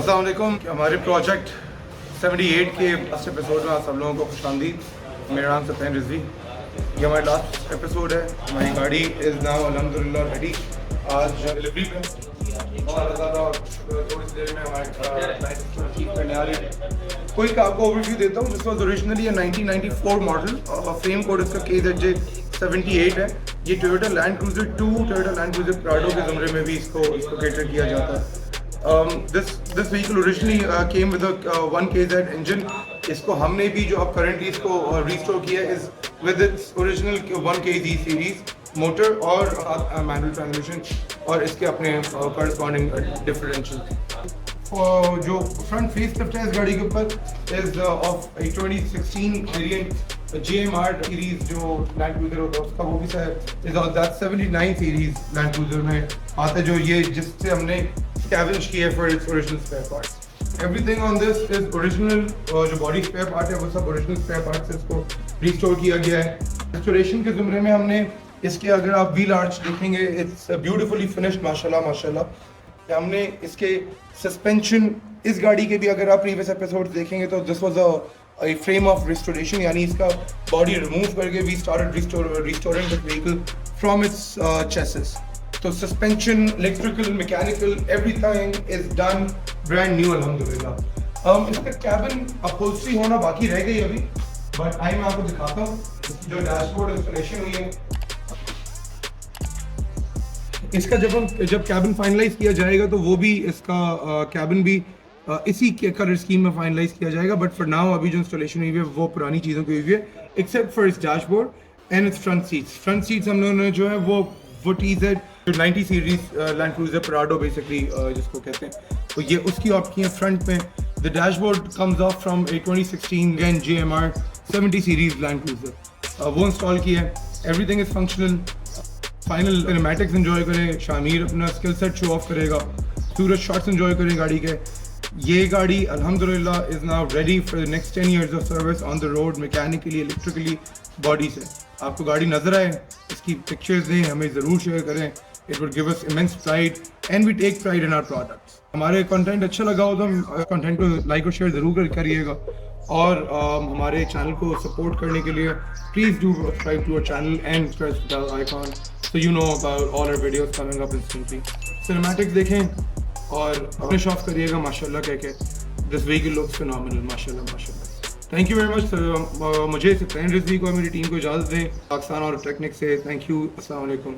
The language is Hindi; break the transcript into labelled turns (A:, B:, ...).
A: अस्सलाम वालेकुम। हमारे प्रोजेक्ट 78 के लास्ट एपिसोड में आप सब लोगों को खुशामदीद। मेरा नाम सफेन रिजवी, ये हमारा लास्ट एपिसोड है। हमारी गाड़ी इज़ नाउ अल्हम्दुलिल्लाह रेडी, आज डिलीवरी पे थोड़ी देर में हमारे आ रही है। कोई आपको ओवरव्यू देता हूँ। This was originally 1994 model, frame code इसका KZJ78 है। ये Toyota land cruiser 2, Toyota land cruiser Prado के ज़मरे में भी इसको कैटर किया जाता है। This vehicle originally came with a 1 KZ engine. इसको हमने भी जो अब currently इसको restore किया is with its original 1 KZ series motor और manual transmission और इसके अपने corresponding differentials। और जो front facelift है इस गाड़ी के ऊपर is of a 2016 variant GMR series जो Land Cruiser होता है उसका, वो भी is of that 79 series Land Cruiser में आता है, जो ये जिससे हमने scavenge किया for its original spare parts. Everything on this is original, जो body spare part है वो सब original spare parts से इसको restore किया गया है। Restoration के ज़मरे में हमने इसके, अगर आप wheel arch देखेंगे, it's beautifully finished माशाल्लाह। हमने इसके suspension, इस गाड़ी के भी अगर आप previous episodes देखेंगे तो this was a frame of restoration, यानी इसका body remove करके we started restoring the vehicle from its chassis. So suspension, electrical, mechanical, everything is done brand new अल्हम्दुलिल्लाह। इसका cabin upholstery होना बाकी रह गई अभी, but मैं आपको दिखाता हूँ जो डैशबोर्ड इंस्टॉलेशन हुई है। इसका जब cabin फाइनलाइज किया जाएगा तो वो भी इसका cabin भी इसी कलर स्कीम में फाइनलाइज किया जाएगा, बट फॉर नाउ अभी जो इंस्टॉलेशन हुई है वो पुरानी चीज़ों की हुई है, except for its dashboard and it's front seats. Front seats हम लोगों ने जो है वो TZ 90 series land cruiser Prado basically जिसको कहते हैं, तो ये उसकी ऑप्ट की है फ्रंट में। The dashboard comes of from a 2016 again GMR 70 series land cruiser, वो इंस्टॉल किया है। Everything is functional. Final cinematics enjoy करें, शामिर अपना स्किल सेट शो ऑफ करेगा, सूरज शॉट्स एंजॉय करें गाड़ी के। ये गाड़ी अल्हम्दुलिल्लाह is now ready for the next 10 years of service on the road, mechanically, electrically, body से। आपको गाड़ी नजर आए, इसकी पिक्चर्स दें, हमें ज़रूर शेयर करें। It would give us immense pride and we take pride in our products. हमारे कंटेंट अच्छा लगा हो तो कंटेंट को लाइक और शेयर ज़रूर करिएगा, और हमारे चैनल को सपोर्ट करने के लिए please do subscribe to our channel and press the bell icon so you know about all our videos coming up instantly. Cinematics देखें और अपने शॉफ करिएगा माशाल्लाह कह के। दिस व्हीकल लुक्स फिनोमिनल माशाल्लाह माशाल्लाह। Thank you very much. मुझे सफेन रिजवी को, मेरी टीम को इजाज़त दें पाकिस्तान और टेक्निक से। थैंक यू, अस्सलाम वालेकुम।